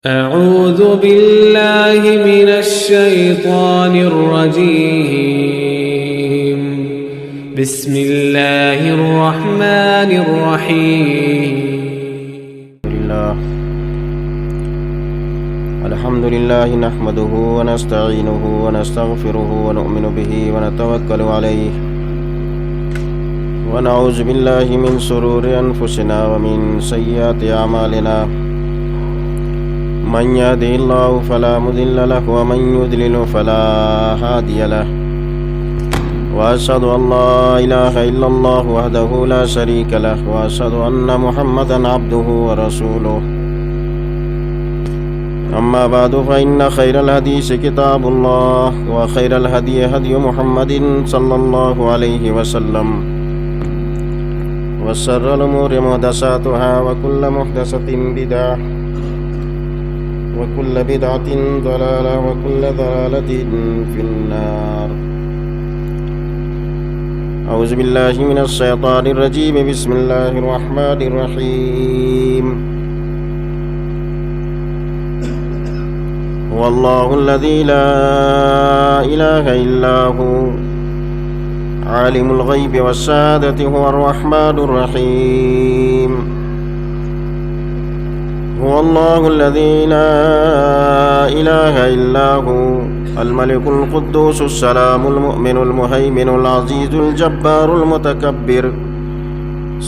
أعوذ بالله من الشيطان الرجيم بسم الله الرحمن الرحيم الحمد لله نحمده ونستعينه ونستغفره ونؤمن به ونتوكل عليه ونعوذ بالله من شرور أنفسنا ومن سيئات أعمالنا من يهده الله فلا مضل له ومن يضلل فلا هادي له وأشهد أن لا إله إلا الله وحده لا شريك له وأشهد أن محمدا عبده ورسوله أما بعد فإن خير الحديث كتاب الله وخير الهدي هدي محمد صلى الله عليه وسلم وشر الأمور محدثاتها وكل محدثة بدعة وكل بدعة ضلالة وكل ضلالة في النار. أعوذ بالله من الشيطان الرجيم بسم الله الرحمن الرحيم. هو الله الذي لا إله إلا هو عالم الغيب والشهادة هو الرحمن الرحيم. هو الله الذي لا إله إلا هو الملك القدوس السلام المؤمن المهيمن العزيز الجبار المتكبر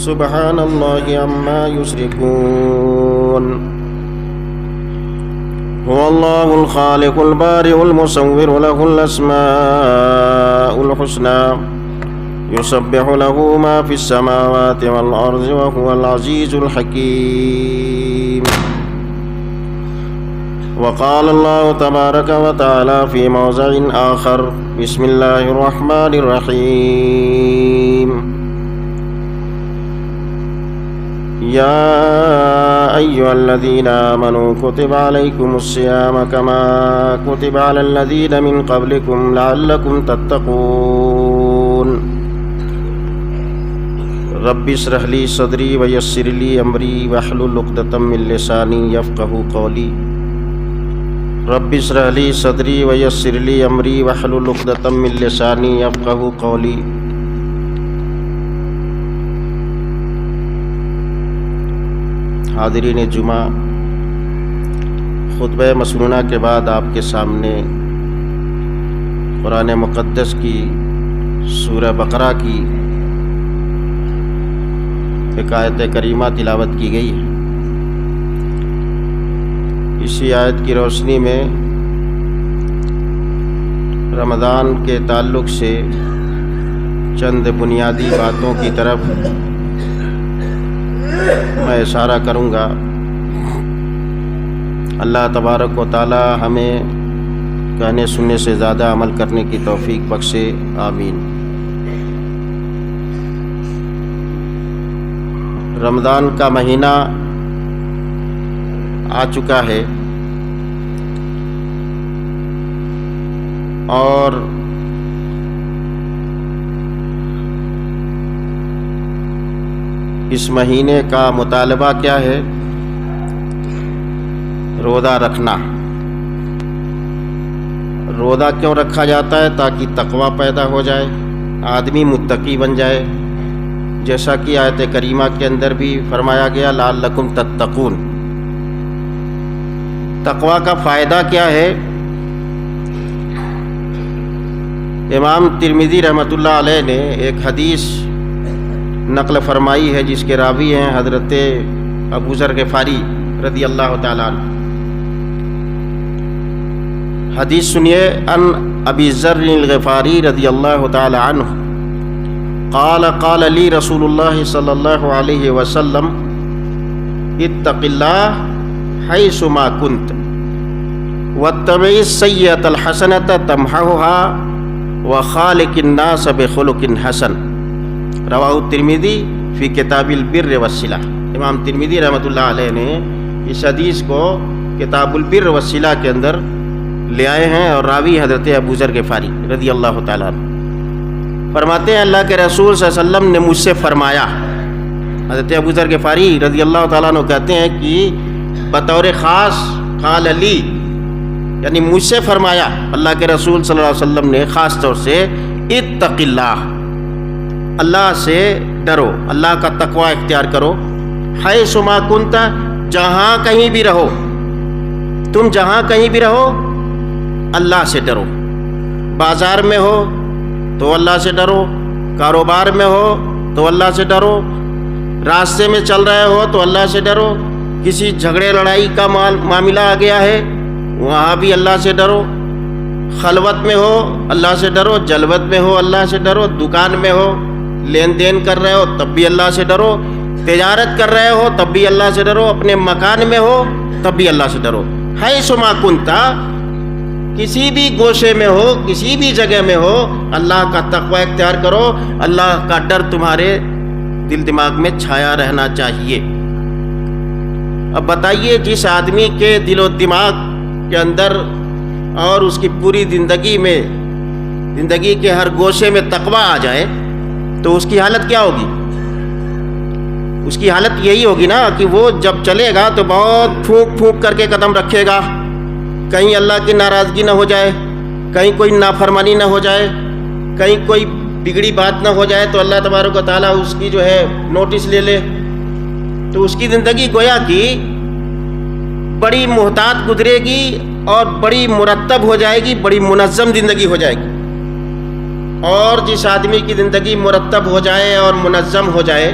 سبحان الله عما يشركون. هو الله الخالق البارئ المصور له الأسماء الحسنى يسبح له ما في السماوات والأرض وهو العزيز الحكيم. وقال الله تبارك وتعالى في موضع آخر بسم الله الرحمن الرحيم. يا أيها الذين آمنوا كتب عليكم الصيام كما كتب على الذين من قبلكم لعلكم تتقون. رب اشرح لي صدري ويسر لي أمري واحلل عقدة من لساني يفقهوا قولي. رب اشرح لي صدري ويسر لي أمري واحلل عقدة من لساني يفقهوا قولي. حاضرین جمعہ، خطبہ مسنونہ کے بعد آپ کے سامنے قرآن مقدس کی سورہ بقرہ کی ایک آیت کریمہ تلاوت کی گئی ہے. اسی آیت کی روشنی میں رمضان کے تعلق سے چند بنیادی باتوں کی طرف میں اشارہ کروں گا. اللہ تبارک و تعالی ہمیں کہنے سننے سے زیادہ عمل کرنے کی توفیق بخشے، آمین. رمضان کا مہینہ آ چکا ہے اور اس مہینے کا مطالبہ کیا ہے؟ روزہ رکھنا. روزہ کیوں رکھا جاتا ہے؟ تاکہ تقوی پیدا ہو جائے، آدمی متقی بن جائے، جیسا کہ آیت کریمہ کے اندر بھی فرمایا گیا لعلکم تتقون. تقوی کا فائدہ کیا ہے؟ امام ترمذی رحمۃ اللہ علیہ نے ایک حدیث نقل فرمائی ہے جس کے راوی ہیں حضرت ابو ذر غفاری رضی اللہ تعالیٰ عنہ. حدیث سنیے. ان ابی ذر الغفاری رضی اللہ تعالیٰ عنہ قال قال لی رسول اللہ صلی اللہ علیہ وسلم اتق اللہ حیث ما کنت واتبع السیئۃ الحسنۃ تمحها وخالق الناس بخلق حسن. رواہ الترمذی فی کتاب البر والصلہ. امام ترمذی رحمۃ اللہ علیہ نے اس حدیث کو کتاب البر والصلہ کے اندر لے آئے ہیں اور راوی حضرت ابو ذر غفاری رضی اللہ تعالیٰ عنہ فرماتے ہیں اللہ کے رسول صلی اللہ علیہ وسلم نے مجھ سے فرمایا. حضرت ابو ذر غفاری رضی اللہ تعالیٰ عنہ کہتے ہیں کہ بطور خاص قال لی، یعنی مجھ سے فرمایا اللہ کے رسول صلی اللہ علیہ وسلم نے خاص طور سے، اتق اللہ، اللہ سے ڈرو، اللہ کا تقوی اختیار کرو، حیث ما کنت، جہاں کہیں بھی رہو، تم جہاں کہیں بھی رہو اللہ سے ڈرو، بازار میں ہو تو اللہ سے ڈرو، کاروبار میں ہو تو اللہ سے ڈرو، راستے میں چل رہے ہو تو اللہ سے ڈرو، کسی جھگڑے لڑائی کا معاملہ آ گیا ہے وہاں بھی اللہ سے ڈرو، خلوت میں ہو اللہ سے ڈرو، جلوت میں ہو اللہ سے ڈرو، دکان میں ہو لین دین کر رہے ہو تب بھی اللہ سے ڈرو، تجارت کر رہے ہو تب بھی اللہ سے ڈرو، اپنے مکان میں ہو تب بھی اللہ سے ڈرو، حیث ما کنت، کسی بھی گوشے میں ہو کسی بھی جگہ میں ہو اللہ کا تقوی اختیار کرو، اللہ کا ڈر تمہارے دل دماغ میں چھایا رہنا چاہیے۔ اب بتائیے جس آدمی کے دل و دماغ کے اندر اور اس کی پوری زندگی میں، زندگی کے ہر گوشے میں تقوی آ جائے تو اس کی حالت کیا ہوگی؟ اس کی حالت یہی ہوگی نا کہ وہ جب چلے گا تو بہت پھونک پھونک کر کے قدم رکھے گا، کہیں اللہ کی ناراضگی نہ ہو جائے، کہیں کوئی نافرمانی نہ ہو جائے، کہیں کوئی بگڑی بات نہ ہو جائے تو اللہ تبارک و تعالیٰ اس کی جو ہے نوٹس لے لے، تو اس کی زندگی گویا کہ بڑی محتاط گزرے گی اور بڑی مرتب ہو جائے گی، بڑی منظم زندگی ہو جائے گی۔ اور جس آدمی کی زندگی مرتب ہو جائے اور منظم ہو جائے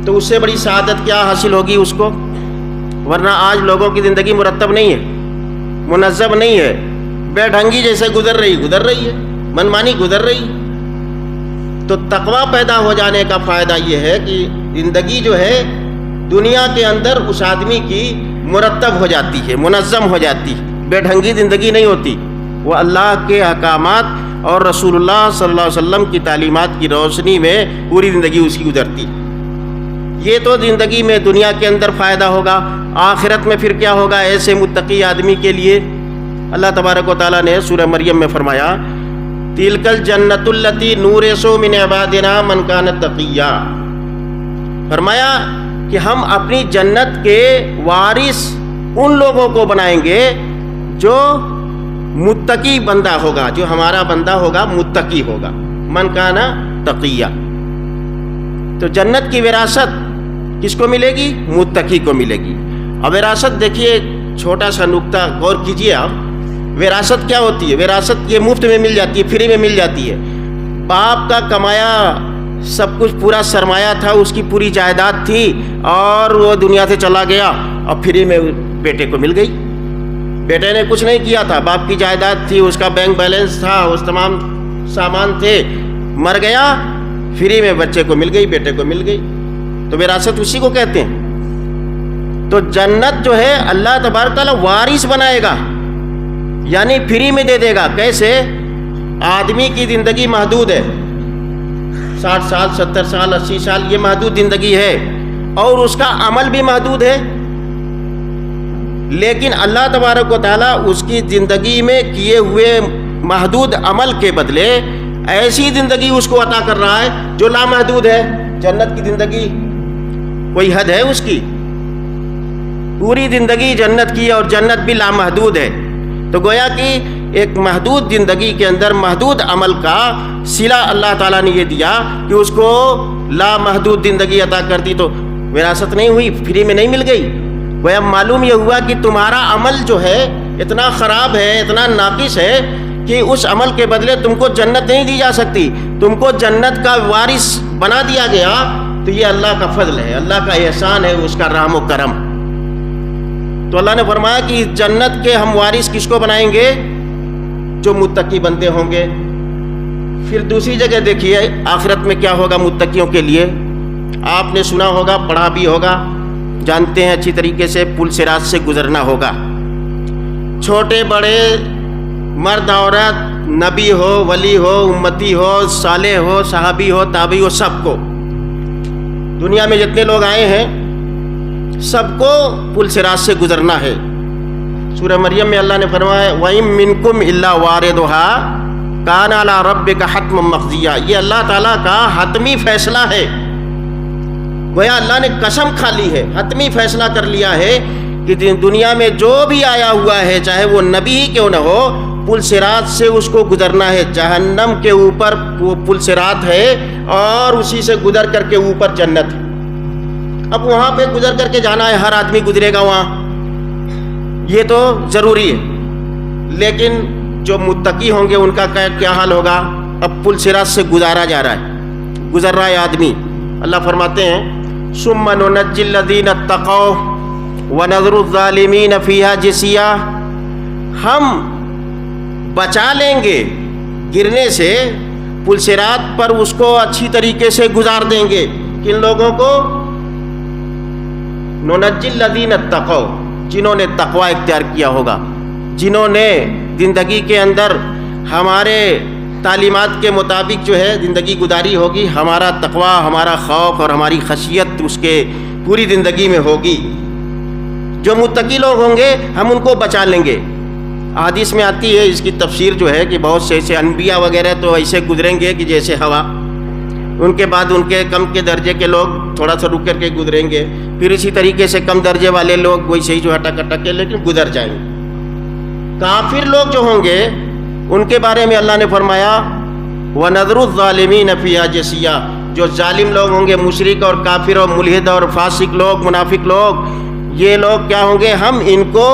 تو اس سے بڑی سعادت کیا حاصل ہوگی اس کو؟ ورنہ آج لوگوں کی زندگی مرتب نہیں ہے، منظم نہیں ہے، بے ڈھنگی جیسے گزر رہی ہے، منمانی گزر رہی ہے۔ تو تقوی پیدا ہو جانے کا فائدہ یہ ہے کہ زندگی جو ہے دنیا کے اندر اس آدمی کی مرتب ہو جاتی ہے، منظم ہو جاتی ہے، بے ڈھنگی زندگی نہیں ہوتی، وہ اللہ کے احکامات اور رسول اللہ صلی اللہ علیہ وسلم کی تعلیمات کی روشنی میں پوری زندگی اس کی گزرتی۔ یہ تو زندگی میں دنیا کے اندر فائدہ ہوگا، آخرت میں پھر کیا ہوگا ایسے متقی آدمی کے لیے؟ اللہ تبارک و تعالیٰ نے سورہ مریم میں فرمایا، تِلْكَ الْجَنَّةُ الَّتِي نُورِثُ مِنْ عِبَادِنَا مَنْ كَانَ تَقِيًّا، فرمایا کہ ہم اپنی جنت کے وارث ان لوگوں کو بنائیں گے جو متقی بندہ ہوگا، جو ہمارا بندہ ہوگا متقی ہوگا، من کان تقیہ۔ تو جنت کی وراثت کس کو ملے گی؟ متقی کو ملے گی۔ اب وراثت دیکھیے، چھوٹا سا نقطہ غور کیجیے آپ، وراثت کیا ہوتی ہے؟ وراثت یہ مفت میں مل جاتی ہے، فری میں مل جاتی ہے۔ باپ کا کمایا سب کچھ پورا سرمایہ تھا، اس کی پوری جائیداد تھی اور وہ دنیا سے چلا گیا اور فری میں بیٹے کو مل گئی۔ بیٹے نے کچھ نہیں کیا تھا، باپ کی جائیداد تھی، اس کا بینک بیلنس تھا، اس تمام سامان تھے، مر گیا، فری میں بچے کو مل گئی، بیٹے کو مل گئی۔ تو وراثت اسی کو کہتے ہیں۔ تو جنت جو ہے اللہ تبارک تعالیٰ وارث بنائے گا، یعنی فری میں دے دے گا۔ کیسے؟ آدمی کی زندگی محدود ہے، 60 سال 70 سال 80 سال یہ محدود زندگی ہے، اور اس کا عمل بھی محدود ہے، لیکن اللہ تبارک و تعالیٰ اس کی زندگی میں کیے ہوئے محدود عمل کے بدلے ایسی زندگی اس کو عطا کر رہا ہے جو لامحدود ہے۔ جنت کی زندگی کوئی حد ہے اس کی؟ پوری زندگی جنت کی، اور جنت بھی لامحدود ہے۔ تو گویا کہ ایک محدود زندگی کے اندر محدود عمل کا صلہ اللہ تعالیٰ نے یہ دیا کہ اس کو لامحدود زندگی عطا کر دی۔ تو وراثت نہیں ہوئی، فری میں نہیں مل گئی۔ گویا معلوم یہ ہوا کہ تمہارا عمل جو ہے اتنا خراب ہے، اتنا ناقص ہے کہ اس عمل کے بدلے تم کو جنت نہیں دی جا سکتی، تم کو جنت کا وارث بنا دیا گیا۔ تو یہ اللہ کا فضل ہے، اللہ کا احسان ہے، اس کا رحم و کرم۔ تو اللہ نے فرمایا کہ جنت کے ہم وارث کس کو بنائیں گے؟ جو متقی بندے ہوں گے۔ پھر دوسری جگہ دیکھیے آخرت میں کیا ہوگا متقیوں کے لیے۔ آپ نے سنا ہوگا، پڑھا بھی ہوگا، جانتے ہیں اچھی طریقے سے، پل صراط سے گزرنا ہوگا۔ چھوٹے بڑے، مرد عورت، نبی ہو، ولی ہو، امتی ہو، صالح ہو، صحابی ہو، تابعی ہو، سب کو، دنیا میں جتنے لوگ آئے ہیں سب کو پل صراط سے گزرنا ہے۔ سورہ مریم میں اللہ نے فرمایا وَإِن مِّنكُمْ إِلَّا وَارِدُهَا كَانَ عَلَىٰ رَبِّكَ حَتْمًا مَّقْضِيًّا۔ یہ اللہ تعالیٰ کا حتمی فیصلہ ہے۔ گویا اللہ نے قسم کھا لی ہے، حتمی فیصلہ کر لیا ہے کہ دنیا میں جو بھی آیا ہوا ہے چاہے وہ نبی ہی کیوں نہ ہو، پل صراط سے اس کو گزرنا ہے. جہنم کے اوپر وہ پل صراط ہے اور اسی سے گزر کر کے اوپر جنت ہے. اب وہاں پہ گزر کر کے جانا ہے، ہر آدمی گزرے گا وہاں، یہ تو ضروری ہے. لیکن جو متقی ہوں گے ان کا کیا حال ہوگا؟ اب پل صراط سے گزر رہا ہے آدمی. اللہ فرماتے ہیں ثم ننجی الذین اتقوا ونذر الظالمین فیہا جثیا. ہم بچا لیں گے گرنے سے، پل صراط پر اس کو اچھی طریقے سے گزار دیں گے. کن لوگوں کو؟ ننجی الذین اتقوا، جنہوں نے تقوی اختیار کیا ہوگا، جنہوں نے زندگی کے اندر ہمارے تعلیمات کے مطابق جو ہے زندگی گزاری ہوگی، ہمارا تقوی، ہمارا خوف اور ہماری خشیت اس کے پوری زندگی میں ہوگی. جو متقی لوگ ہوں گے ہم ان کو بچا لیں گے. حدیث میں آتی ہے اس کی تفسیر جو ہے کہ بہت سے ایسے انبیاء وغیرہ تو ایسے گزریں گے کہ جیسے ہوا، ان کے بعد ان کے کم کے درجے کے لوگ تھوڑا سا رک کر کے گزریں گے، پھر اسی طریقے سے کم درجے والے لوگ وہی صحیح جو اٹک کے لیکن گزر جائیں گے. کافر لوگ جو ہوں گے ان کے بارے میں اللہ نے فرمایا وَنَذْرُ الظَّالِمِينَ فِيهَا جَثِيًّا. جو ظالم لوگ ہوں گے، مشرک اور کافر اور ملحد اور فاسق لوگ، منافق لوگ، یہ لوگ کیا ہوں گے؟ ہم ان کو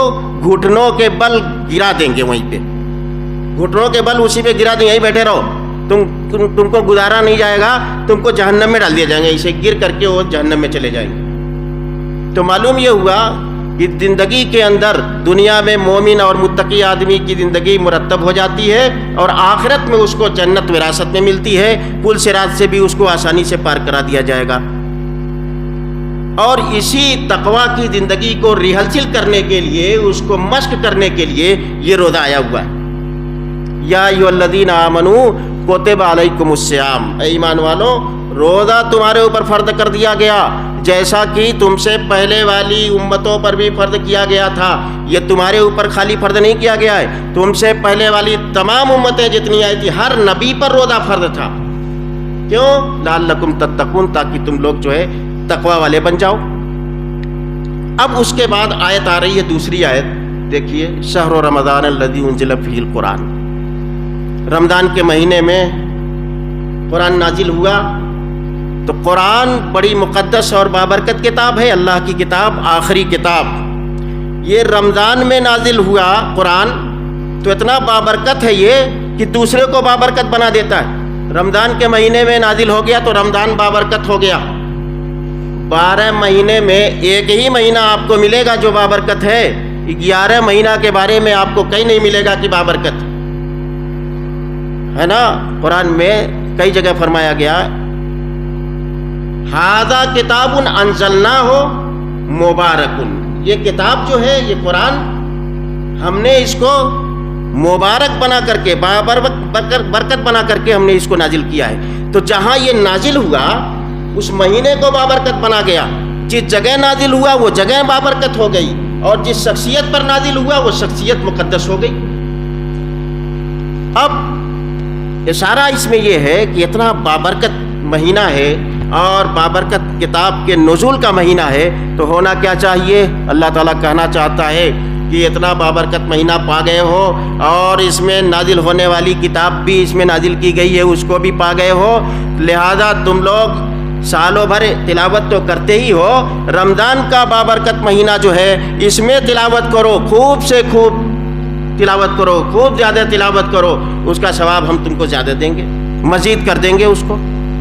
گھٹنوں کے بل گرا دیں گے. وہیں پہ گھٹنوں کے بل اسی پہ گرا دیں گے، یہیں بیٹھے رہو، تم کو گزارا نہیں جائے گا، تم کو جہنم میں ڈال دیا جائیں گے. اسے گر کر کے وہ جہنم میں چلے جائیں گے. تو معلوم یہ ہوا کہ زندگی کے اندر دنیا میں مومن اور متقی آدمی کی زندگی مرتب ہو جاتی ہے اور آخرت میں اس کو جنت وراثت میں ملتی ہے. پل صراط سے بھی اس کو آسانی سے پار کرا دیا جائے گا. اور اسی تقوی کی زندگی کو ریہرسل کرنے کے لیے، اس کو مشق کرنے کے لیے یہ روزہ آیا ہوا ہے. یا ایھا الذین آمنوا کتب علیکم الصیام. اے ایمان والو، روزہ تمہارے اوپر فرض کر دیا گیا جیسا کہ تم سے پہلے والی امتوں پر بھی فرض کیا گیا تھا. یہ تمہارے اوپر خالی فرض نہیں کیا گیا ہے، تم سے پہلے والی تمام امتیں جتنی آئی تھی ہر نبی پر روزہ فرض تھا. کیوں؟ لعلکم تتقون، تاکہ تم لوگ جو ہے تقوی والے بن جاؤ. اب اس کے بعد آیت آ رہی ہے، دوسری آیت دیکھیے، شہر رمضان الذی انزل فیہ القرآن. رمضان کے مہینے میں قرآن نازل ہوا. تو قرآن بڑی مقدس اور بابرکت کتاب ہے، اللہ کی کتاب، آخری کتاب. یہ رمضان میں نازل ہوا قرآن تو اتنا بابرکت ہے یہ کہ دوسرے کو بابرکت بنا دیتا ہے. رمضان کے مہینے میں نازل ہو گیا تو رمضان بابرکت ہو گیا. 12 مہینے میں ایک ہی مہینہ آپ کو ملے گا جو بابرکت ہے. 11 مہینہ کے بارے میں آپ کو کہیں نہیں ملے گا کہ بابرکت ہے نا. قرآن میں کئی جگہ فرمایا گیا ھذا کتاب انزلناہ مبارک. یہ کتاب جو ہے، یہ قرآن، ہم نے اس کو مبارک بنا کر کے، برکت بنا کر کے ہم نے اس کو نازل کیا ہے. تو جہاں یہ نازل ہوا اس مہینے کو بابرکت بنا گیا. جس جگہ نازل ہوا وہ جگہ بابرکت ہو گئی، اور جس شخصیت پر نازل ہوا وہ شخصیت مقدس ہو گئی. اب اشارہ اس میں یہ ہے کہ اتنا بابرکت مہینہ ہے اور بابرکت کتاب کے نزول کا مہینہ ہے، تو ہونا کیا چاہیے؟ اللہ تعالیٰ کہنا چاہتا ہے کہ اتنا بابرکت مہینہ پا گئے ہو اور اس میں نازل ہونے والی کتاب بھی اس میں نازل کی گئی ہے، اس کو بھی پا گئے ہو، لہذا تم لوگ سالوں بھر تلاوت تو کرتے ہی ہو، رمضان کا بابرکت مہینہ جو ہے اس میں تلاوت کرو، خوب سے خوب تلاوت کرو، خوب زیادہ تلاوت کرو، اس کا ثواب ہم تم کو زیادہ دیں گے، مزید کر دیں گے اس کو.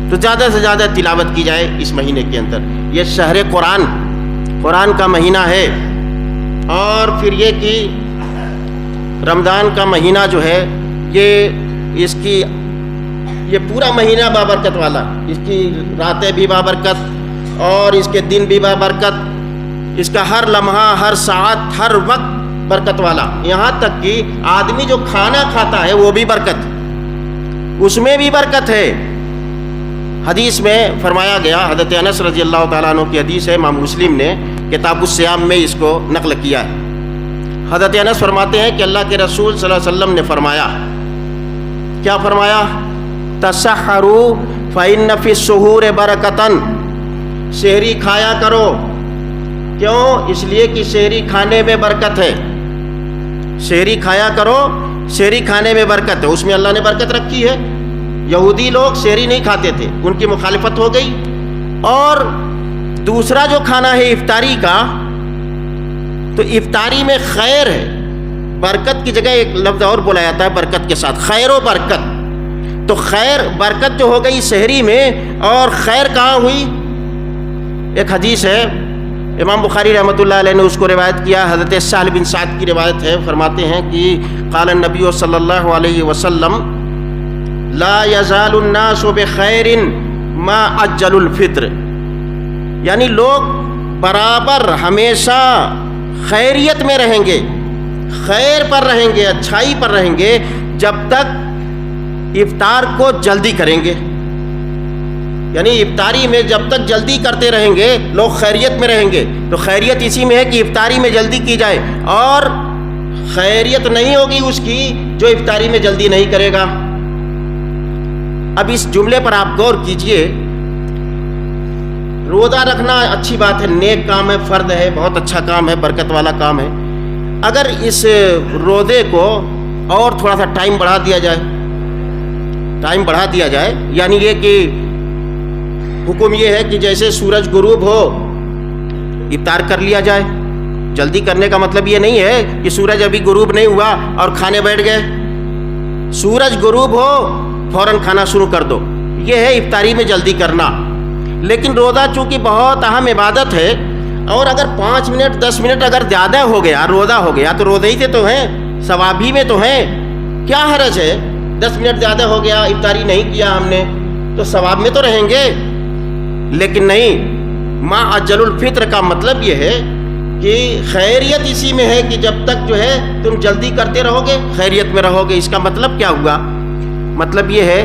تو زیادہ سے زیادہ تلاوت کی جائے اس مہینے کے اندر. یہ شہر قرآن کا مہینہ ہے. اور پھر یہ کہ رمضان کا مہینہ جو ہے یہ پورا مہینہ بابرکت والا، اس کی راتیں بھی بابرکت اور اس کے دن بھی بابرکت، اس کا ہر لمحہ، ہر ساعت، ہر وقت برکت والا. یہاں تک کہ آدمی جو کھانا کھاتا ہے وہ بھی برکت، اس میں بھی برکت ہے. حدیث میں فرمایا گیا، حضرت انس رضی اللہ تعالیٰ عنہ کی حدیث ہے، امام مسلم نے کتاب الصیام میں اس کو نقل کیا ہے. حضرت انس فرماتے ہیں کہ اللہ کے رسول صلی اللہ علیہ وسلم نے فرمایا، کیا فرمایا؟ تسحروا فإن فی السحور برکۃ. سحری کھایا کرو کیوں؟ اس لیے کہ سحری کھانے میں برکت ہے، سحری کھایا کرو، سحری کھانے میں برکت ہے، اس میں اللہ نے برکت رکھی ہے۔ یہودی لوگ سحری نہیں کھاتے تھے، ان کی مخالفت ہو گئی۔ اور دوسرا جو کھانا ہے افطاری کا، تو افطاری میں خیر ہے، برکت کی جگہ ایک لفظ اور بولا جاتا ہے برکت کے ساتھ، خیر و برکت۔ تو خیر برکت جو ہو گئی سحری میں، اور خیر کہاں ہوئی؟ ایک حدیث ہے، امام بخاری رحمۃ اللہ علیہ نے اس کو روایت کیا، حضرت سہل بن سعد کی روایت ہے، فرماتے ہیں کہ قال النبی صلی اللہ علیہ وسلم لا یزال الناس بخیر ما عجل الفطر، یعنی لوگ برابر ہمیشہ خیریت میں رہیں گے، خیر پر رہیں گے، اچھائی پر رہیں گے، جب تک افطار کو جلدی کریں گے۔ یعنی افطاری میں جب تک جلدی کرتے رہیں گے لوگ خیریت میں رہیں گے۔ تو خیریت اسی میں ہے کہ افطاری میں جلدی کی جائے، اور خیریت نہیں ہوگی اس کی جو افطاری میں جلدی نہیں کرے گا۔ اب اس جملے پر آپ غور کیجئے، روزہ رکھنا اچھی بات ہے، نیک کام ہے، فرض ہے، بہت اچھا کام ہے، برکت والا کام ہے۔ اگر اس روزے کو اور تھوڑا سا ٹائم بڑھا دیا جائے، ٹائم بڑھا دیا جائے، یعنی یہ کہ حکم یہ ہے کہ جیسے سورج غروب ہو افطار کر لیا جائے۔ جلدی کرنے کا مطلب یہ نہیں ہے کہ سورج ابھی غروب نہیں ہوا اور کھانے بیٹھ گئے، سورج غروب ہو فوراً کھانا شروع کر دو، یہ ہے افطاری میں جلدی کرنا۔ لیکن روزہ چونکہ بہت اہم عبادت ہے، اور اگر 5 منٹ 10 منٹ اگر زیادہ ہو گیا، روزہ ہو گیا، تو روزے ہی سے تو ہیں، ثواب ہی میں تو ہیں، کیا حرج ہے؟ 10 منٹ زیادہ ہو گیا، افطاری نہیں کیا ہم نے، تو ثواب میں تو رہیں گے۔ لیکن نہیں، ما عجل الفطر کا مطلب یہ ہے کہ خیریت اسی میں ہے کہ جب تک جو ہے تم جلدی کرتے رہو گے خیریت میں رہو گے۔ اس کا مطلب کیا ہوا؟ مطلب یہ ہے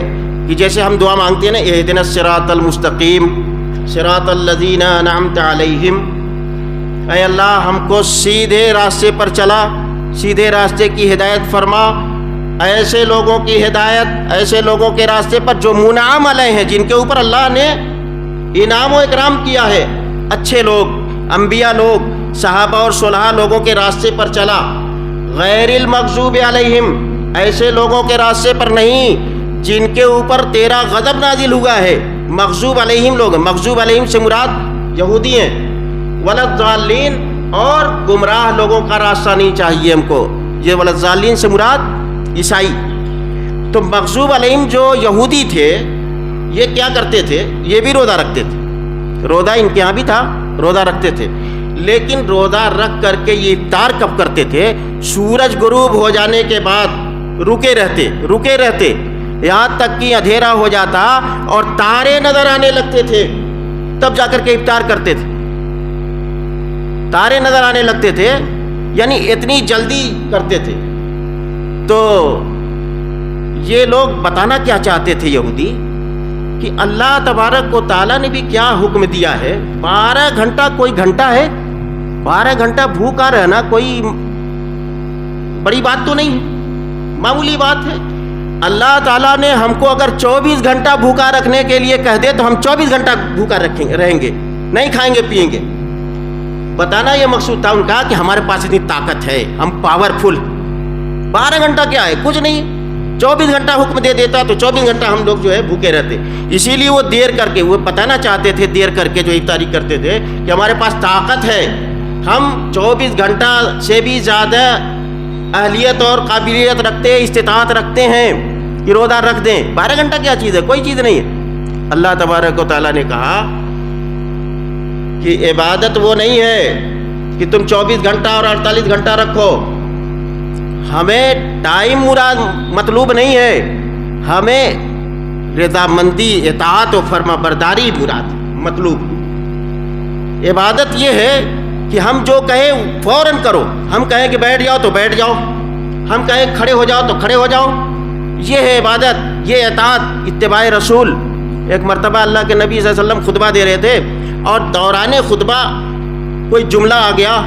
کہ جیسے ہم دعا مانگتے ہیں نا، اہدنا الصراط المستقیم صراط الذین انعمت علیہم، اے اللہ ہم کو سیدھے راستے پر چلا، سیدھے راستے کی ہدایت فرما، ایسے لوگوں کی ہدایت، ایسے لوگوں کے راستے پر جو منعم علیہ ہیں، جن کے اوپر اللہ نے انعام و اکرام کیا ہے، اچھے لوگ، انبیاء لوگ، صحابہ اور صلحاء لوگوں کے راستے پر چلا، غیر المغضوب علیہم، ایسے لوگوں کے راستے پر نہیں جن کے اوپر تیرا غضب نازل ہوا ہے۔ مغضوب علیہم لوگ، مغضوب علیہم سے مراد یہودی ہیں، ولا الضالین، اور گمراہ لوگوں کا راستہ نہیں چاہیے ہم کو، یہ ولا الضالین سے مراد عیسائی۔ تو مغضوب علیہم جو یہودی تھے، یہ کیا کرتے تھے؟ یہ بھی روزہ رکھتے تھے، روزہ ان کے ہاں بھی تھا، روزہ رکھتے تھے، لیکن روزہ رکھ کر کے یہ افطار کب کرتے تھے؟ سورج غروب ہو جانے کے بعد رکے رہتے یہاں تک کہ اندھیرا ہو جاتا اور تارے نظر آنے لگتے تھے، تب جا کر کے افطار کرتے تھے۔ تارے نظر آنے لگتے تھے، یعنی اتنی جلدی کرتے تھے۔ تو یہ لوگ بتانا کیا چاہتے تھے یہودی، کہ اللہ تبارک و تعالیٰ نے بھی کیا حکم دیا ہے، 12 گھنٹہ کوئی گھنٹہ ہے، 12 گھنٹہ بھوکا رہنا کوئی بڑی بات تو نہیں ہے، معمولی بات ہے۔ اللہ تعالیٰ نے ہم کو اگر 24 گھنٹہ بھوکا رکھنے کے لیے کہہ دے تو ہم 24 گھنٹہ بھوکا رہیں گے، نہیں کھائیں گے پیئیں گے۔ بتانا یہ مقصود تھا ان کا کہ ہمارے پاس اتنی طاقت ہے، ہم پاورفل۔ 12 گھنٹہ کیا ہے؟ کچھ نہیں، 24 گھنٹہ حکم دے دیتا تو 24 گھنٹہ ہم لوگ جو ہے بھوکے رہتے۔ اسی لیے وہ دیر کر کے، وہ بتانا چاہتے تھے دیر کر کے جو افطاری کرتے تھے کہ ہمارے پاس طاقت ہے، ہم 24 گھنٹہ سے بھی زیادہ اہلیت اور قابلیت رکھتے، استطاعت رکھتے ہیں کہ روزہ رکھ دیں۔ 12 گھنٹہ کیا چیز ہے؟ کوئی چیز نہیں ہے۔ اللہ تبارک و تعالیٰ نے کہا کہ عبادت وہ نہیں ہے کہ تم 24 گھنٹہ اور 48 گھنٹہ رکھو، ہمیں ٹائم مراد مطلوب نہیں ہے، ہمیں رضامندی، اطاعت و فرما برداری مراد مطلوب۔ عبادت یہ ہے کہ ہم جو کہیں فوراً کرو، ہم کہیں کہ بیٹھ جاؤ تو بیٹھ جاؤ، ہم کہیں کھڑے ہو جاؤ تو کھڑے ہو جاؤ، یہ ہے عبادت، یہ اطاعت، اتباع رسول۔ ایک مرتبہ اللہ کے نبی صلی اللہ علیہ وسلم خطبہ دے رہے تھے اور دوران خطبہ کوئی جملہ آ گیا،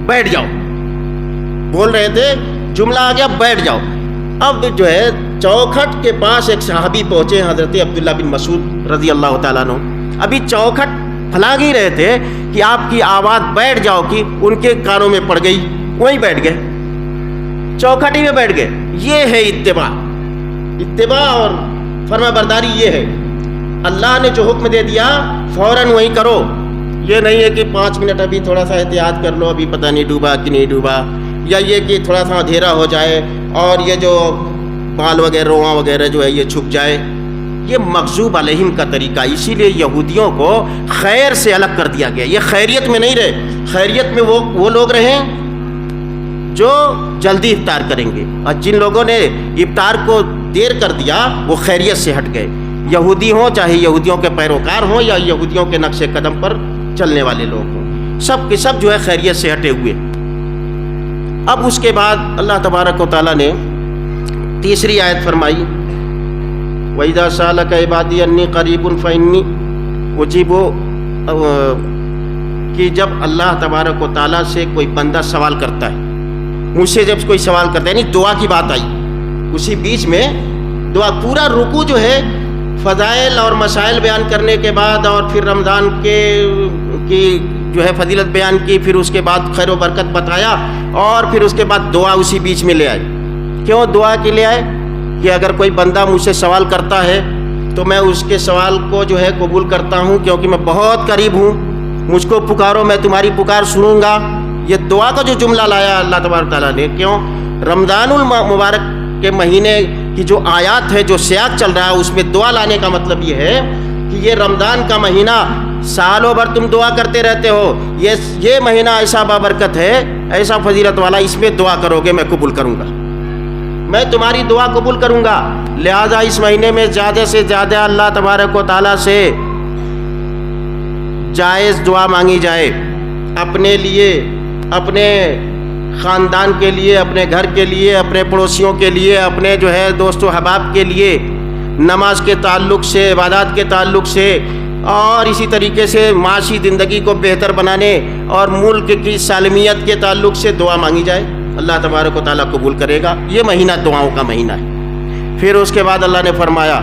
بیٹھ جاؤ، بول رہے تھے، جملہ آ گیا بیٹھ جاؤ۔ اب جو ہے چوکھٹ کے پاس ایک صحابی پہنچے، حضرت عبداللہ بن مسعود رضی اللہ تعالیٰ عنہ، ابھی چوکھٹ پھلانگ ہی رہے تھے کہ آپ کی آواز بیٹھ جاؤ کہ ان کے کانوں میں پڑ گئی، وہیں بیٹھ گئے، چوکھٹی میں بیٹھ گئے۔ یہ ہے اتباع اور فرما برداری، یہ ہے اللہ نے جو حکم دے دیا فوراً وہی کرو۔ یہ نہیں ہے کہ 5 منٹ ابھی تھوڑا سا احتیاط کر لو، ابھی پتہ نہیں ڈوبا کہ نہیں ڈوبا، یا یہ کہ تھوڑا سا اندھیرا ہو جائے اور یہ جو بال وغیرہ رواں وغیرہ جو ہے یہ چھپ جائے۔ یہ مغضوب علیہم کا طریقہ، اسی لیے یہودیوں کو خیر سے الگ کر دیا گیا۔ یہ خیریت میں نہیں رہے، خیریت میں وہ لوگ رہیں جو جلدی افطار کریں گے، اور جن لوگوں نے افطار کو دیر کر دیا وہ خیریت سے ہٹ گئے، یہودی ہوں چاہے یہودیوں کے پیروکار ہوں یا یہودیوں کے نقش قدم پر چلنے والے لوگ ہوں، سب کے سب جو ہے خیریت سے ہٹے ہوئے۔ اب اس کے بعد اللہ تبارک و تعالیٰ نے تیسری آیت فرمائی، وَإِذَا سَأَلَكَ عِبَادِي أَنِّي قَرِيبٌ فَإِنِّي أُجِيبُ، کہ جب اللہ تبارک و تعالیٰ سے کوئی بندہ سوال کرتا ہے، مجھ سے جب کوئی سوال کرتا ہے، یعنی دعا کی بات آئی، اسی بیچ میں دعا، پورا رکوع جو ہے فضائل اور مسائل بیان کرنے کے بعد اور پھر رمضان کی جو ہے فضیلت بیان کی، پھر اس کے بعد خیر و برکت بتایا، اور پھر اس کے بعد دعا اسی بیچ میں لے آئے۔ کیوں دعا کے لے آئے؟ کہ اگر کوئی بندہ مجھ سے سوال کرتا ہے تو میں اس کے سوال کو جو ہے قبول کرتا ہوں، کیونکہ میں بہت قریب ہوں، مجھ کو پکارو میں تمہاری پکار سنوں گا۔ یہ دعا کا جو جملہ لایا اللہ تبارک تعالیٰ نے، کیوں؟ رمضان المبارک کے مہینے کی جو آیات ہے، جو سیاق چل رہا ہے، اس میں دعا لانے کا مطلب یہ ہے کہ یہ رمضان کا مہینہ سالوں بھر تم دعا کرتے رہتے ہو، یہ مہینہ ایسا بابرکت ہے، ایسا فضیلت والا، اس میں دعا کرو گے میں قبول کروں گا، میں تمہاری دعا قبول کروں گا۔ لہذا اس مہینے میں زیادہ سے زیادہ اللہ تبارک و تعالیٰ سے جائز دعا مانگی جائے، اپنے لیے، اپنے خاندان کے لیے، اپنے گھر کے لیے، اپنے پڑوسیوں کے لیے، اپنے جو ہے دوست و احباب کے لیے، نماز کے تعلق سے، عبادات کے تعلق سے، اور اسی طریقے سے معاشی زندگی کو بہتر بنانے اور ملک کی سالمیت کے تعلق سے دعا مانگی جائے، اللہ تبارک و تعالیٰ قبول کرے گا۔ یہ مہینہ دعاؤں کا مہینہ ہے۔ پھر اس کے بعد اللہ نے فرمایا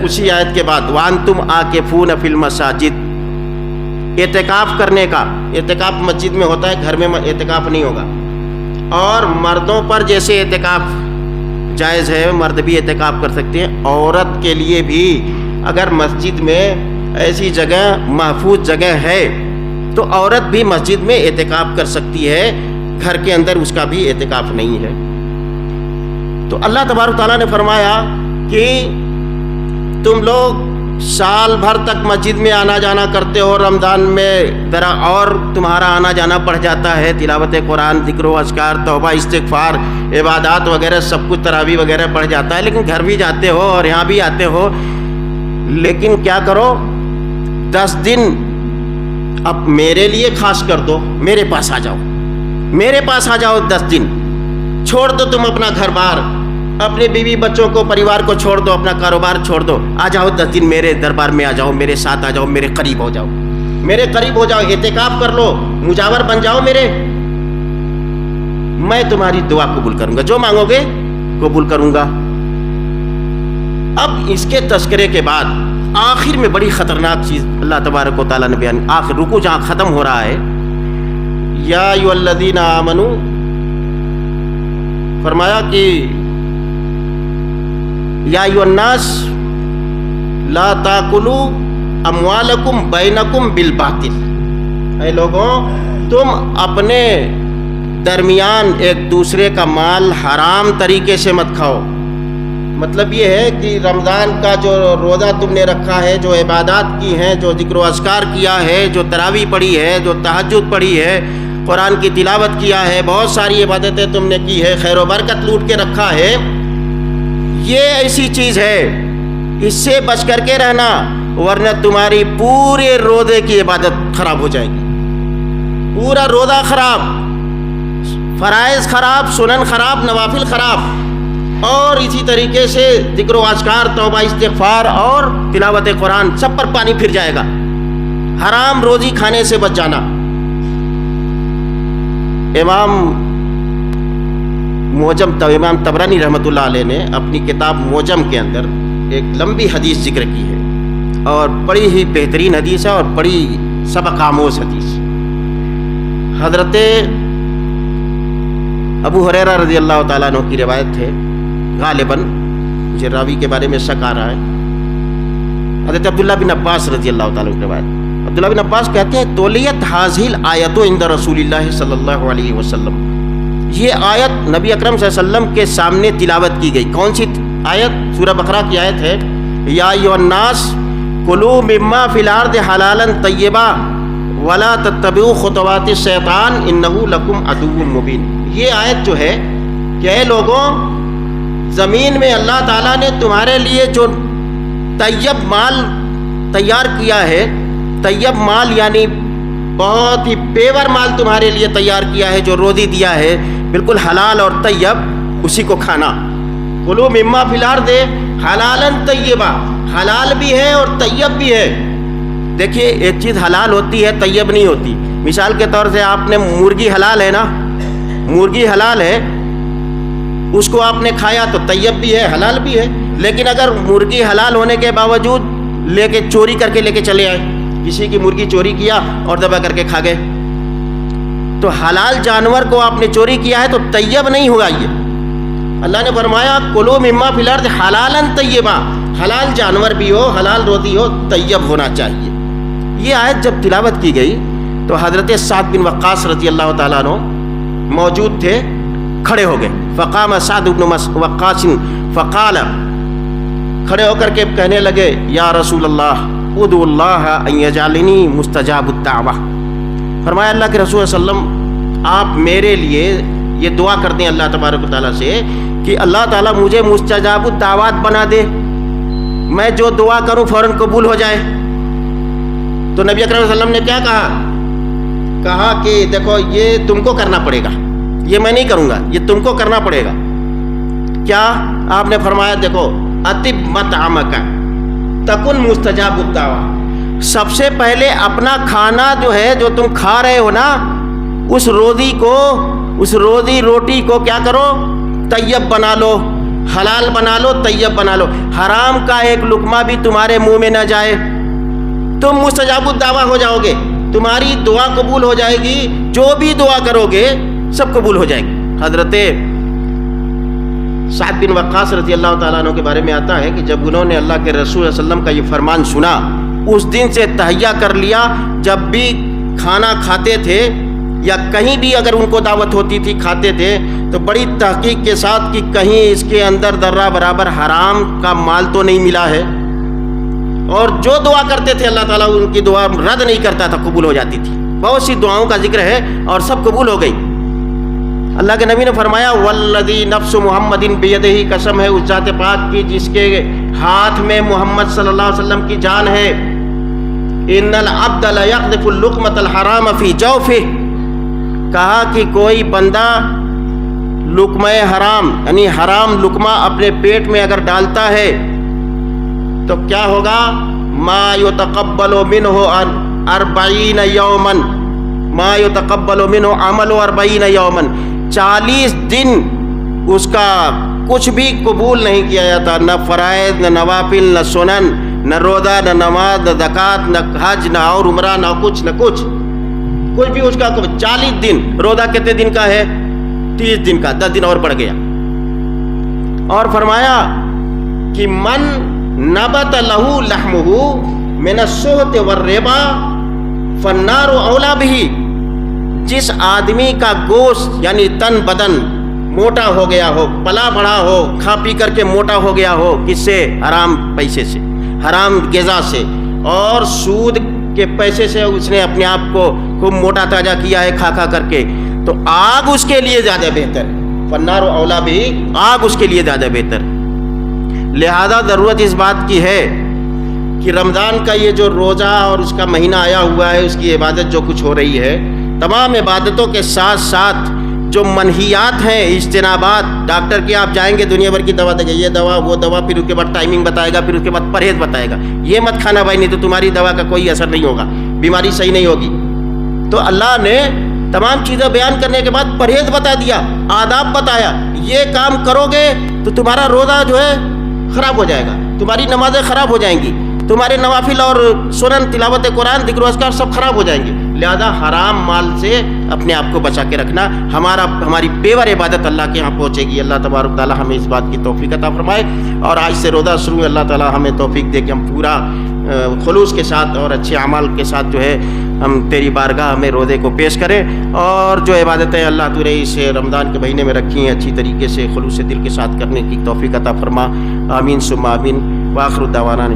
اسی آیت کے بعد، وَأَنْتُمْ عَاكِفُونَ فِي الْمَسَاجِدِ، اعتکاف کرنے کا، اعتکاف مسجد میں ہوتا ہے، گھر میں اعتکاف نہیں ہوگا، اور مردوں پر جیسے اعتکاف جائز ہے، مرد بھی اعتکاف کر سکتے ہیں، عورت کے لیے بھی اگر مسجد میں ایسی جگہ محفوظ جگہ ہے تو عورت بھی مسجد میں اعتکاف کر سکتی ہے، گھر کے اندر اس کا بھی اعتکاف نہیں ہے۔ تو اللہ تبارک تعالیٰ نے فرمایا کہ تم لوگ سال بھر تک مسجد میں آنا جانا کرتے ہو، رمضان میں ذرا اور تمہارا آنا جانا بڑھ جاتا ہے، تلاوت قرآن، ذکر و اذکار، توبہ، استغفار، عبادات وغیرہ سب کچھ، تراویح وغیرہ بڑھ جاتا ہے، لیکن گھر بھی جاتے ہو اور یہاں بھی آتے ہو، لیکن کیا کرو، 10 دن اب میرے لیے خاص کر دو، میرے پاس آ جاؤ، میرے پاس آ جاؤ، 10 دن چھوڑ دو تم اپنا گھر بار، اپنے بیوی بچوں کو، پریوار کو چھوڑ دو، اپنا کاروبار چھوڑ دو، آ جاؤ 10 دن میرے دربار میں آ جاؤ، میرے ساتھ آ جاؤ، میرے قریب ہو جاؤ، میرے قریب ہو جاؤ، اعتکاف کر لو، مجاور بن جاؤ میرے، میں تمہاری دعا قبول کروں گا، جو مانگو گے قبول کروں گا۔ اب اس کے تذکرے کے بعد آخر میں بڑی خطرناک چیز اللہ تبارک و تعالیٰ نے بیان، آخر رکوع جہاں ختم ہو رہا ہے، یا ایھا الذین آمنوا، فرمایا کہ یا ایھا الناس لا تاکلوا اموالکم بینکم بالباطل، اے لوگوں تم اپنے درمیان ایک دوسرے کا مال حرام طریقے سے مت کھاؤ۔ مطلب یہ ہے کہ رمضان کا جو روزہ تم نے رکھا ہے، جو عبادات کی ہیں، جو ذکر و اذکار کیا ہے، جو تراویح پڑھی ہے، جو تہجد پڑھی ہے، قرآن کی تلاوت کیا ہے، بہت ساری عبادتیں تم نے کی ہے، خیر و برکت لوٹ کے رکھا ہے، یہ ایسی چیز ہے، اس سے بچ کر کے رہنا، ورنہ تمہاری پورے روزے کی عبادت خراب ہو جائے گی، پورا روزہ خراب، فرائض خراب، سنن خراب، نوافل خراب، اور اسی طریقے سے ذکر و اذکار، توبہ، استغفار اور تلاوت قرآن سب پر پانی پھر جائے گا۔ حرام روزی کھانے سے بچ جانا۔ امام طبرانی رحمۃ اللہ علیہ نے اپنی کتاب معجم کے اندر ایک لمبی حدیث ذکر کی ہے، اور بڑی ہی بہترین حدیث ہے اور بڑی سبق آموز حدیث. حضرت ابو ہریرہ رضی اللہ تعالیٰ عنہ کی روایت ہے، غالباً مجھے راوی کے بارے میں شک آ رہا ہے. حضرت عبداللہ بن عباس رضی اللہ تعالیٰ عنہ کی روایت. عبداللہ بن عباس کہتے ہیں تولیت حاضل آیت عند رسول اللہ صلی اللہ علیہ وسلم. یہ آیت نبی اکرم صلی اللہ علیہ وسلم کے سامنے تلاوت کی گئی. کون سی آیت؟ سورہ بقرہ کی آیت ہے، یا ایھا الناس کلوا مما فی الارض حلالا طیبا ولا تتبعوا خطوات الشیطان انہ لکم عدو مبین. یہ آیت جو ہے کہ اے لوگوں، زمین میں اللہ تعالیٰ نے تمہارے لیے جو طیب مال تیار کیا ہے، طیب مال یعنی بہت ہی پیور مال تمہارے لیے تیار کیا ہے، جو روزی دیا ہے بالکل حلال اور طیب، اسی کو کھانا. کلوا مما فی الارض حلالا طیبا، حلال بھی ہے اور طیب بھی ہے. دیکھیے ایک چیز حلال ہوتی ہے، طیب نہیں ہوتی. مثال کے طور سے آپ نے مرغی حلال ہے نا، مرغی حلال ہے، اس کو آپ نے کھایا تو طیب بھی ہے حلال بھی ہے. لیکن اگر مرغی حلال ہونے کے باوجود لے کے چوری کر کے لے کے چلے آئے، کسی کی مرغی چوری کیا اور ذبح کر کے کھا گئے، تو حلال جانور کو آپ نے چوری کیا ہے تو طیب نہیں ہوگا. یہ اللہ نے فرمایا کلوا مما فی الارض حلالا طیبا، حلال جانور بھی ہو، حلال روزی ہو، طیب ہونا چاہیے. یہ آیت جب تلاوت کی گئی تو حضرت سعد بن وقاص رضی اللہ تعالیٰ عنہ موجود تھے، کھڑے ہو گئے. فقام سعد بن وقاص فقال، کھڑے ہو کر کے کہنے لگے یا رسول اللہ ادعو اللہ ان یجعلنی مستجاب الدعوہ. فرمایا اللہ کے رسول صلی اللہ علیہ وسلم آپ میرے لیے یہ دعا کر دیں اللہ تبارک و تعالیٰ سے کہ اللہ تعالیٰ مجھے مستجاب الدعوات بنا دے، میں جو دعا کروں فوراً قبول ہو جائے. تو نبی اکرم صلی اللہ علیہ وسلم نے کیا کہا کہ دیکھو یہ تم کو کرنا پڑے گا، یہ میں نہیں کروں گا، یہ تم کو کرنا پڑے گا. کیا؟ آپ نے فرمایا دیکھو اطب مطعمک تکن مستجاب الدعوہ. سب سے پہلے اپنا کھانا جو ہے، جو تم کھا رہے ہو نا، اس روزی کو، اس روزی روٹی کو کیا کرو؟ طیب بنا لو، حلال بنا لو، طیب بنا لو. حرام کا ایک لقمہ بھی تمہارے منہ میں نہ جائے، تم مستجاب الدعوہ ہو جاؤ گے، تمہاری دعا قبول ہو جائے گی، جو بھی دعا کرو گے سب قبول ہو جائے گی. حضرت سعد بن وقاص رضی اللہ تعالیٰ عنہ کے بارے میں آتا ہے کہ جب انہوں نے اللہ کے رسول صلی اللہ علیہ وسلم کا یہ فرمان سنا، اس دن سے تہیہ کر لیا، جب بھی کھانا کھاتے تھے یا کہیں بھی اگر ان کو دعوت ہوتی تھی کھاتے تھے تو بڑی تحقیق کے ساتھ کہ کہیں اس کے اندر ذرہ برابر حرام کا مال تو نہیں ملا ہے. اور جو دعا کرتے تھے اللہ تعالیٰ ان کی دعا رد نہیں کرتا تھا، قبول ہو جاتی تھی. بہت سی دعاؤں کا ذکر ہے اور سب قبول ہو گئی. اللہ کے نبی نے فرمایا والذی نفس محمد بیدہ، قسم ہے اس ذات پاک کی جس کے ہاتھ میں محمد صلی اللہ علیہ وسلم کی جان ہے، ان العبد لیقذف اللقمۃ الحرام فی جوفہ. کہا کہ کوئی بندہ لقمہ حرام یعنی حرام لقمہ اپنے پیٹ میں اگر ڈالتا ہے تو کیا ہوگا؟ ما یتقبل منہ 40 یوما، ما یتقبل منہ عمل 40 یوما، 40 دن اس کا کچھ بھی قبول نہیں کیا جاتا، نہ فرائض، نہ نوافل، نہ سنن، نہ روزہ، نہ نماز، نہ زکوٰۃ، نہ حج، نہ اور عمرہ، نہ کچھ بھی اس کا 40 دن. روزہ کتنے دن کا ہے؟ 30 دن کا، 10 دن اور بڑھ گیا. اور فرمایا کہ من نبت لہو لحمہ من السحت والربا فالنار اولا بہ. جس آدمی کا گوشت یعنی تن بدن موٹا ہو گیا ہو، پلا بڑھا ہو، کھا پی کر کے موٹا ہو گیا ہو، کس سے؟ حرام پیسے سے، حرام غذا سے اور سود کے پیسے سے اس نے اپنے آپ کو خوب موٹا تازہ کیا ہے کھا کھا کر کے، تو آگ اس کے لیے زیادہ بہتر ہے. فالنار اولا بہ، آگ اس کے لیے زیادہ بہتر. لہذا ضرورت اس بات کی ہے کہ رمضان کا یہ جو روزہ اور اس کا مہینہ آیا ہوا ہے، اس کی عبادت جو کچھ ہو رہی ہے، تمام عبادتوں کے ساتھ ساتھ جو منہیات ہیں، اجتنابات، ڈاکٹر کے آپ جائیں گے دنیا بھر کی دوا دے گا، یہ دوا وہ دوا، پھر اس کے بعد ٹائمنگ بتائے گا، پھر اس کے بعد پرہیز بتائے گا، یہ مت کھانا بھائی نہیں تو تمہاری دوا کا کوئی اثر نہیں ہوگا، بیماری صحیح نہیں ہوگی. تو اللہ نے تمام چیزیں بیان کرنے کے بعد پرہیز بتا دیا، آداب بتایا، یہ کام کرو گے تو تمہارا روزہ جو ہے خراب ہو جائے گا، تمہاری نمازیں خراب ہو جائیں گی، تمہارے نوافل اور سنن، تلاوت قرآن، ذکر و اذکار سب خراب ہو جائیں گے. لہذا حرام مال سے اپنے آپ کو بچا کے رکھنا. ہماری پیور عبادت اللہ کے یہاں پہنچے گی. اللہ تبارک تعالی ہمیں اس بات کی توفیق عطا فرمائے. اور آج سے روزہ شروع ہے، اللہ تعالی ہمیں توفیق دے کہ ہم پورا خلوص کے ساتھ اور اچھے اعمال کے ساتھ جو ہے ہم تیری بارگاہ میں روزے کو پیش کریں. اور جو عبادتیں اللہ تو نے اس رمضان کے مہینے میں رکھی ہیں اچھی طریقے سے خلوص دل کے ساتھ کرنے کی توفیق عطا فرما. آمین ثم آمین. وآخر دعوانا